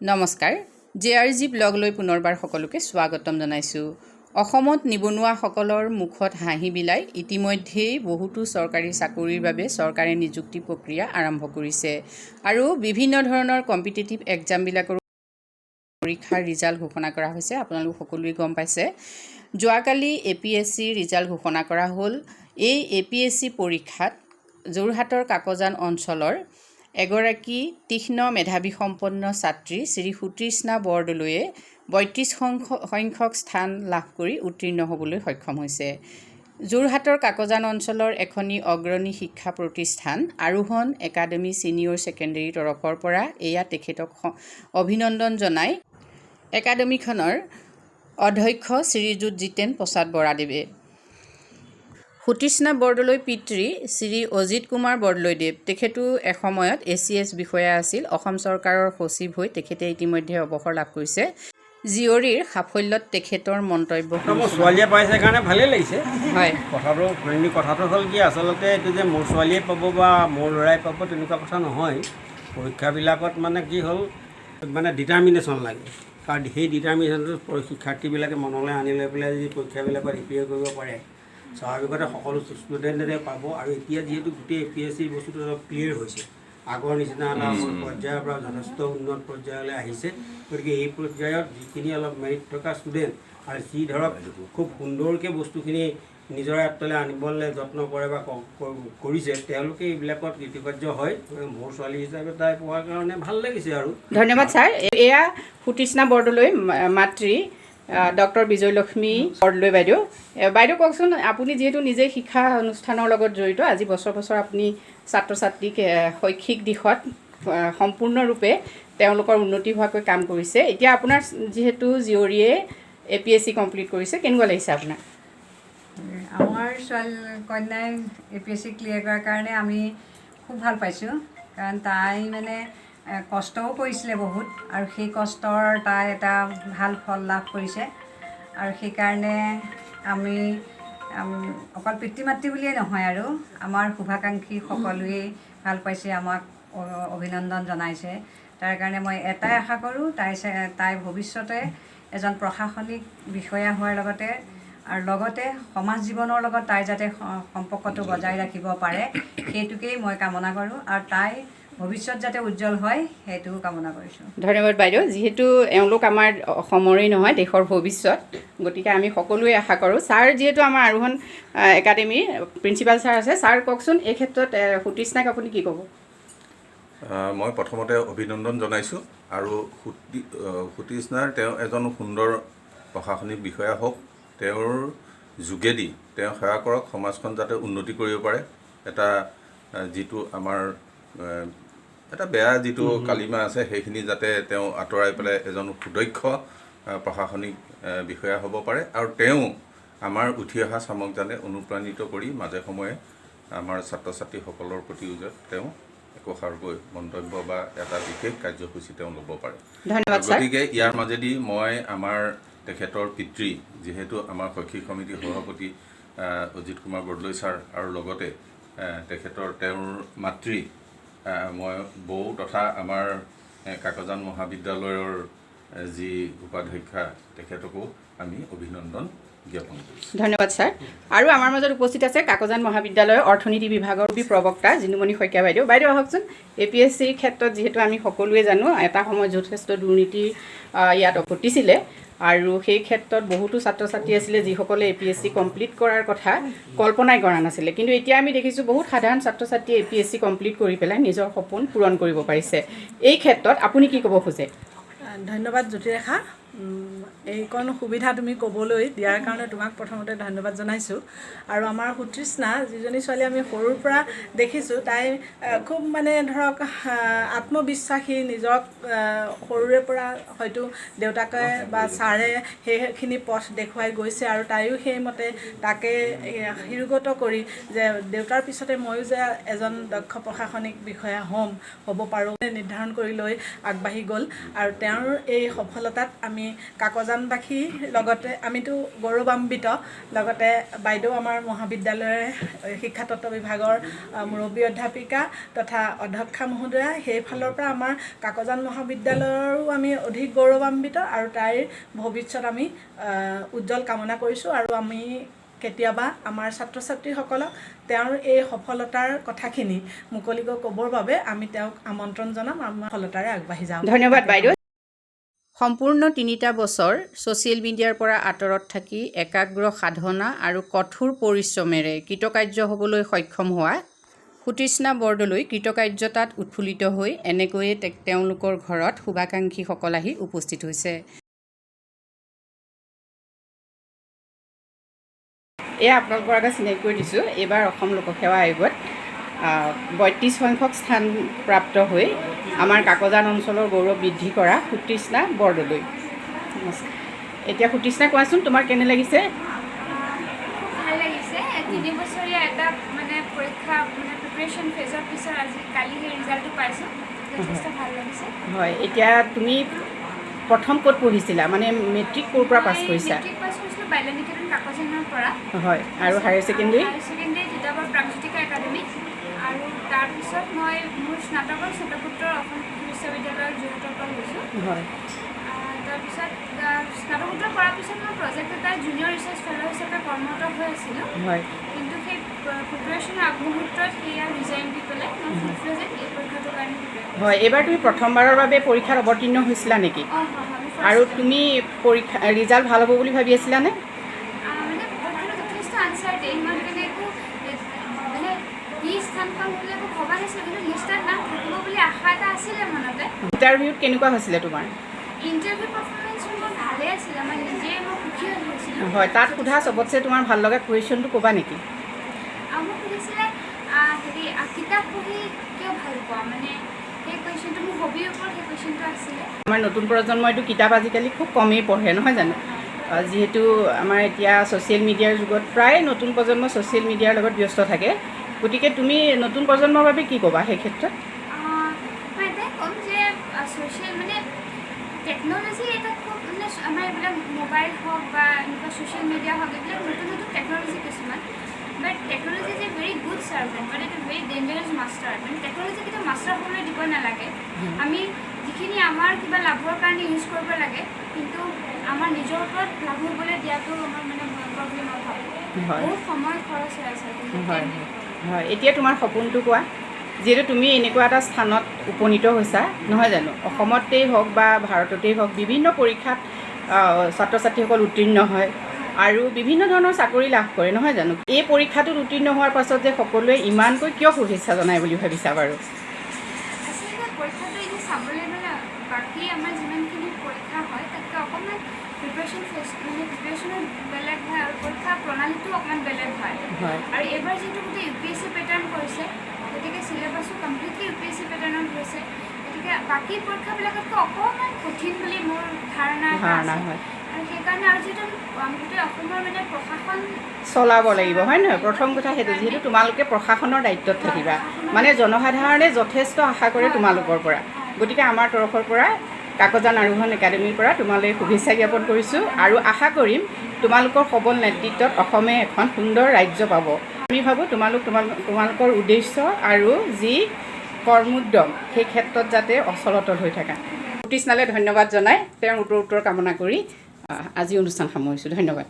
নমস্কাৰ JRG ব্লগলৈ পুনৰবাৰ সকলোকে স্বাগতম জনাইছোঁ। অসমত নিবনুৱাসকলৰ মুখত হাঁহি বিলাই ইতিমধ্যেই বহুতো চৰকাৰী চাকৰিৰ বাবে চৰকাৰে নিযুক্তি প্ৰক্ৰিয়া আৰম্ভ কৰিছে আৰু বিভিন্ন ধৰণৰ কম্পিটিটিভ এক্সামবিলাকৰ পৰীক্ষাৰ ৰিজাল্ট ঘোষণা কৰা হৈছে। আপোনালোক সকলোৱে গম পাইছে। যোৱাকালি APSC ৰিজাল্ট ঘোষণা কৰা হ'ল। এই APSC পৰীক্ষাত যোৰহাটৰ কাকজান অঞ্চলৰ এগৰাকী তীক্ষ্ণ মেধাৱী সম্পন্ন ছাত্ৰী শ্ৰী সুতৃষ্ণা বৰদলৈয়ে ৩২ সংখ্যক স্থান লাভ কৰি উত্তীৰ্ণ হ'বলৈ সক্ষম হৈছে। যোৰহাটৰ কাকজান অঞ্চলৰ এখনি অগ্ৰণী শিক্ষা প্ৰতিষ্ঠান আৰোহণ একাডেমী ছিনিয়ৰ ছেকেণ্ডেৰীৰ তৰফৰ পৰা এয়া তেখেতক অভিনন্দন জনাই একাডেমীখনৰ অধ্যক্ষ শ্ৰীযুত জিতেন প্ৰসাদ বৰাদেৱে। সুতৃষ্ণা বৰদলৈ পিতৃ শ্ৰী অজিত কুমাৰ বৰদলৈদেৱ তেখেতো এসময়ত ACS বিষয়া আছিল। অসম চৰকাৰৰ সচিব হৈ তেখেতে ইতিমধ্যে অৱসৰ লাভ কৰিছে। জীয়ৰীৰ সাফল্যত তেখেতৰ মন্তব্য ছোৱালীয়ে পাইছে কাৰণে ভালেই লাগিছে। হয়, কথাটো হ'ল কি, আচলতে এইটো যে মোৰ ছোৱালীয়ে পাব বা মোৰ ল'ৰাই পাব তেনেকুৱা কথা নহয়। পৰীক্ষাবিলাকত মানে কি হ'ল, মানে ডিটাৰমিনেশ্যন লাগে, কাৰণ সেই ডিটাৰমিনেশ্যনটো শিক্ষাৰ্থীবিলাকে মনলৈ আনি লৈ পেলাই যদি পৰীক্ষাবিলাকত এপিয়াৰ কৰিব পাৰে, স্বাভাৱিকতে সকলো ষ্টুডেণ্টে পাব। আৰু এতিয়া যিহেতু গোটেই APSC বস্তুটো অলপ ক্লিয়াৰ হৈছে, আগৰ নিচিনা এটা পৰ্যায়ৰ পৰা যথেষ্ট উন্নত পৰ্যায়লৈ আহিছে। গতিকে এই পৰ্যায়ত যিখিনি অলপ মেৰিট থকা ষ্টুডেণ্ট আৰু যি ধৰক খুব সুন্দৰকৈ বস্তুখিনি নিজৰ আয়ত্তলৈ আনিবলৈ যত্ন কৰে বা কৰিছে, তেওঁলোকে এইবিলাকত কৃতকাৰ্য হয়। মোৰ ছোৱালী হিচাপে তাই পোৱাৰ কাৰণে ভাল লাগিছে। আৰু ধন্যবাদ ছাৰ। এয়া সুতৃষ্ণা বৰদলৈ মাতৃ ডক্টৰ বিজয়লক্ষ্মী বৰদলৈ বাইদেউ। বাইদেউ কওকচোন, আপুনি যিহেতু নিজে শিক্ষা অনুষ্ঠানৰ লগত জড়িত, আজি বছৰ আপুনি ছাত্ৰ ছাত্ৰীক শৈক্ষিক দিশত সম্পূৰ্ণৰূপে তেওঁলোকৰ উন্নতি হোৱাকৈ কাম কৰিছে। এতিয়া আপোনাৰ যিহেতু জীয়ৰীয়ে APSC কমপ্লিট কৰিছে, কেনেকুৱা লাগিছে আপোনাৰ? আমাৰ কন্যাই APSC ক্লিয়াৰ কৰাৰ কাৰণে আমি খুব ভাল পাইছোঁ, কাৰণ তাই মানে কষ্টও কৰিছিলে বহুত, আৰু সেই কষ্টৰ তাই এটা ভাল ফল লাভ কৰিছে। আৰু সেইকাৰণে আমি অকল পিতৃ মাতৃ বুলিয়েই নহয়, আৰু আমাৰ শুভাকাংক্ষী সকলোৱেই ভাল পাইছে, আমাক অভিনন্দন জনাইছে। তাৰ কাৰণে মই এটাই আশা কৰোঁ, তাই ভৱিষ্যতে এজন প্ৰশাসনিক বিষয়া হোৱাৰ লগতে আৰু লগতে সমাজ জীৱনৰ লগত তাই যাতে সম্পৰ্কটো বজাই ৰাখিব পাৰে, সেইটোকেই মই কামনা কৰোঁ। আৰু তাই ভৱিষ্যত যাতে উজ্জ্বল হয়, সেইটোও কামনা কৰিছোঁ। ধন্যবাদ বাইদেউ। যিহেতু এওঁলোক আমাৰ অসমৰেই নহয়, দেশৰ ভৱিষ্যত, গতিকে আমি সকলোৱে আশা কৰোঁ। ছাৰ যিহেতু আমাৰ আৰোহণ একাডেমীৰ প্ৰিন্সিপাল ছাৰ আছে, ছাৰ কওকচোন এই ক্ষেত্ৰত সুতৃষ্ণাক আপুনি কি ক'ব? মই প্ৰথমতে অভিনন্দন জনাইছোঁ। আৰু সুতৃষ্ণাৰ তেওঁ এজন সুন্দৰ প্ৰশাসনিক বিষয়া হওক, তেওঁৰ যোগেদি তেওঁ সেৱা কৰক, সমাজখন যাতে উন্নতি কৰিব পাৰে। এটা যিটো আমাৰ এটা বেয়া যিটো কালিমা আছে, সেইখিনি যাতে তেওঁ আঁতৰাই পেলাই এজন সুদক্ষ প্ৰশাসনিক বিষয়া হ'ব পাৰে। আৰু তেওঁ আমাৰ উঠি অহা চামক জানে অনুপ্ৰাণিত কৰি মাজে সময়ে আমাৰ ছাত্ৰ ছাত্ৰীসকলৰ প্ৰতিও যে তেওঁ একোষাৰকৈ মন্তব্য বা এটা বিশেষ কাৰ্যসূচী তেওঁ ল'ব পাৰে। গতিকে ইয়াৰ মাজেদি মই আমাৰ তেখেতৰ পিতৃ, যিহেতু আমাৰ শৈক্ষিক সমিতিৰ সভাপতি অজিত কুমাৰ বৰদলৈ ছাৰ, আৰু লগতে তেওঁৰ মাতৃ মই বৌ তথা আমাৰ কাকজান মহাবিদ্যালয়ৰ যি উপাধ্যক্ষা, তেখেতকো আমি অভিনন্দন জ্ঞাপন কৰিছোঁ। ধন্যবাদ ছাৰ। আৰু আমাৰ মাজত উপস্থিত আছে কাকজান মহাবিদ্যালয়ৰ অৰ্থনীতি বিভাগৰ প্ৰবক্তা জিনুমণি শইকীয়া বাইদেউ। বাইদেউ আহকচোন। APSCৰ ক্ষেত্ৰত যিহেতু আমি সকলোৱে জানো, এটা সময়ত যথেষ্ট দুৰ্নীতি ইয়াত ঘটিছিলে, আৰু সেই ক্ষেত্ৰত বহুতো ছাত্ৰ ছাত্ৰী আছিলে যিসকলে APSC কমপ্লিট কৰাৰ কথা কল্পনাই কৰা নাছিলে। কিন্তু এতিয়া আমি দেখিছোঁ বহুত সাধাৰণ ছাত্ৰ ছাত্ৰীয়ে APSC কমপ্লিট কৰি পেলাই নিজৰ সপোন পূৰণ কৰিব পাৰিছে। এই ক্ষেত্ৰত আপুনি কি ক'ব খোজে? ধন্যবাদ জ্যোতিৰেখা, এইকণ সুবিধা তুমি ক'বলৈ দিয়াৰ কাৰণে তোমাক প্ৰথমতে ধন্যবাদ জনাইছোঁ। আৰু আমাৰ সুতৃষ্ণা যিজনী ছোৱালী আমি সৰুৰ পৰা দেখিছোঁ, তাই খুব মানে ধৰক আত্মবিশ্বাসী, নিজক সৰুৰে পৰা হয়তো দেউতাকে বা ছাৰে সেইখিনি পথ দেখুৱাই গৈছে, আৰু তাইও সেইমতে তাকে শিৰোগত কৰি যে দেউতাৰ পিছতে ময়ো যে এজন দক্ষ প্ৰশাসনিক বিষয়া হ'ব পাৰোঁ নিৰ্ধাৰণ কৰি লৈ আগবাঢ়ি গ'ল। আৰু তেওঁৰ এই সফলতাত আমি আমি কাকজানবাসী লগতে আমিতো গৌৰৱান্বিত লগতে বাইদেউ আমাৰ মহাবিদ্যালয়ৰ শিক্ষাতত্ত্ব বিভাগৰ মুৰব্বী অধ্যাপিকা তথা অধ্যক্ষা মহোদয়া সেইফালৰ পৰা আমাৰ কাকজান মহাবিদ্যালয়ৰো আমি অধিক গৌৰৱান্বিত আৰু তাইৰ ভৱিষ্যত আমি উজ্জ্বল কামনা কৰিছোঁ আৰু আমি কেতিয়াবা আমাৰ ছাত্ৰ ছাত্ৰীসকলক তেওঁৰ এই সফলতাৰ কথাখিনি মুকলিকৈ ক'বৰ বাবে আমি তেওঁক আমন্ত্ৰণ জনাম আমাৰ সফলতাৰে আগবাঢ়ি যাম। ধন্যবাদ বাইদেউ। সম্পূৰ্ণ 3টা বছৰ ছ'চিয়েল মিডিয়াৰ পৰা আঁতৰত থাকি একাগ্ৰ সাধনা আৰু কঠোৰ পৰিশ্ৰমেৰে কৃতকাৰ্য হ'বলৈ সক্ষম হোৱা সুতৃষ্ণা বৰদলৈ কৃতকাৰ্যতাত উৎফুল্লিত হৈ এনেকৈয়ে তেওঁলোকৰ ঘৰত শুভাকাংক্ষীসকল আহি উপস্থিত হৈছে। এয়া আপোনালোকৰ আগত চিনাকি কৰি দিছোঁ। এইবাৰ অসম লোকসেৱা আয়োগত 32 সংখ্যক স্থান প্ৰাপ্ত হৈ আমাৰ কাকজান অঞ্চলৰ গৌৰৱ বৃদ্ধি কৰা সুতৃষ্ণা বৰদলৈ। নমস্কাৰ। এতিয়া সুতৃষ্ণা, কোৱাচোন তোমাৰ কেনে লাগিছে? ভাল লাগিছে। 3 বছৰীয়া এটা মানে পৰীক্ষা মানে প্ৰিপাৰেশ্যন ফেজৰ পিছত আজি কালি সেই ৰিজাল্টটো পাইছোঁ, যথেষ্ট ভাল লাগিছে। হয়, এতিয়া তুমি প্ৰথম ক'ত পঢ়িছিলা, মানে মেট্ৰিক ক'ৰ পৰা পাছ কৰিছা? মেট্ৰিক পাছ কৰিছিলোঁ বাল্যনিকেতন কাকজানৰ পৰা। হয়, আৰু higher secondary? Higher secondary Titabar Pragjyotika Academy. আৰু তাৰপিছত মই মোৰ স্নাতকৰ স্নাতকোত্তৰ অসম বিশ্ববিদ্যালয়ৰ যোৰহাটৰ পৰা লৈছোঁ। হয়। তাৰপিছত স্নাতকোত্তৰ কৰাৰ পিছত মই প্ৰজেক্ট এটা জুনিয়ৰ ৰিচাৰ্চ ফেল' হিচাপে কৰ্মৰত হৈ আছিলোঁ। হয়। কিন্তু সেই প্ৰিপাৰেশ্যনৰ আগমুহূৰ্তত সেয়া ৰিজাইন দি পেলাই মই ফুল ফ্লেজত এই পৰীক্ষাটোৰ কাৰণে হয়, এইবাৰ তুমি প্ৰথমবাৰৰ বাবে পৰীক্ষাত অৱতীৰ্ণ হৈছিলা নেকি? আৰু তুমি পৰীক্ষা ৰিজাল্ট ভাল হ'ব বুলি ভাবি আছিলানে? মানে পৰীক্ষাটো যথেষ্ট আনচাৰ্টেইন। মই মানে একো মানে কি স্থান পাম বুলি একো ভবা নাছিলোঁ, কিন্তু লিষ্টত নাম থাকিব বুলি আশা এটা আছিলে মনতে। ইণ্টাৰভিউত কেনেকুৱা হৈছিলে তোমাৰ? ইণ্টাৰভিউ পাৰফৰ্মেঞ্চো মোৰ ভালেই আছিলে, মই নিজে মই সুখী হৈ গৈছিলোঁ। হয়, তাত সোধা চবতছে তোমাৰ ভাল লগা কুৱেশ্যনটো ক'বা নেকি? মোক সুধিছিলে হেৰি কিতাপ পঢ়ি কিয় ভাল পোৱা, মানে সেই কুৱেশ্যনটো মোৰ হবিৰ ওপৰত সেই কুৱেশ্যনটো আছিলে। আমাৰ নতুন প্ৰজন্মইতো কিতাপ আজিকালি খুব কমেই পঢ়ে, নহয় জানো? যিহেতু আমাৰ এতিয়া ছ'চিয়েল মিডিয়াৰ যুগত প্ৰায় নতুন প্ৰজন্ম ছ'চিয়েল মিডিয়াৰ লগত ব্যস্ত থাকে, গতিকে তুমি নতুন প্ৰজন্মৰ বাবে কি ক'বা সেই ক্ষেত্ৰত? মই এটাই ক'ম যে ছ'চিয়েল মানে টেকন'লজি এটা খুব মানে আমাৰ এইবিলাক মোবাইল হওক বা এনেকুৱা ছ'চিয়েল মিডিয়া হওক, এইবিলাক নতুন নতুন টেকন'লজি কিছুমান। But technology is a very good servant, but এটা ভেৰি ডেঞ্জাৰাছ মাষ্টাৰ। মানে টেকন'লজি কেতিয়াও মাষ্টাৰ হ'বলৈ দিব নালাগে। আমি যিখিনি আমাৰ কিবা লাভৰ কাৰণে ইউজ কৰিব লাগে, কিন্তু আমাৰ নিজৰ ওপৰত লাভ হ'বলৈ দিয়াটো আমাৰ মানে ভয়ংকৰ বুলি মই ভাবোঁ। বহুত সময় খৰচ হৈ আছে। হয় হয়, এতিয়া তোমাৰ সপোনটো কোৱা। যিহেতু তুমি এনেকুৱা এটা স্থানত উপনীত হৈছা, নহয় জানো? অসমতেই হওক বা ভাৰততেই হওক বিভিন্ন পৰীক্ষাত ছাত্ৰ ছাত্ৰীসকল উত্তীৰ্ণ হয় আৰু বিভিন্ন ধৰণৰ চাকৰি লাভ কৰে, নহয় জানো? এই পৰীক্ষাটোত উত্তীৰ্ণ হোৱাৰ পাছত যে সকলোৱে ইমানকৈ কিয় শুভেচ্ছা জনায় বুলি ভাবিছা বাৰু? আচলতে পৰীক্ষাটো এতিয়া চাবলৈ গ'লে বাকী আমাৰ যিমানখিনি পৰীক্ষা হয় তাতকৈ অকণমান প্ৰিপাৰেশ্যনৰ বেলেগ হয় আৰু পৰীক্ষা প্ৰণালীটো অকণমান বেলেগ হয়। আৰু এইবাৰ যিহেতু গোটেই UPSC পেটাৰ্ণ কৰিছে, গতিকে চিলেবাছো কমপ্লিটলি UPSC পেটাৰ্ণত হৈছে, গতিকে বাকী পৰীক্ষাবিলাকতকৈ অকণমান কঠিন বুলি মোৰ ধাৰণা হয়। আৰু সেইকাৰণে আৰু যিহেতু গোটেই অসমৰ মানে প্ৰশাসন চলাব লাগিব, হয় নহয়? প্ৰথম কথা সেইটো, যিহেতু তোমালোকে প্ৰশাসনৰ দায়িত্বত থাকিবা, মানে জনসাধাৰণে যথেষ্ট আশা কৰে তোমালোকৰ পৰা। গতিকে আমাৰ তৰফৰ পৰা কাকজান আৰোহণ একাডেমীৰ পৰা তোমালৈ শুভেচ্ছা জ্ঞাপন কৰিছোঁ আৰু আশা কৰিম তোমালোকৰ সবল নেতৃত্বত অসমে এখন সুন্দৰ ৰাজ্য পাব। আমি ভাবোঁ তোমালোকৰ উদ্দেশ্য আৰু যি কৰ্মোদ্যম সেই ক্ষেত্ৰত যাতে অচলতল হৈ থাকা। সুতৃষ্ণালৈ ধন্যবাদ জনাই তেওঁৰ উত্তৰ কামনা কৰি আজি অনুষ্ঠান সামৰিছোঁ। ধন্যবাদ।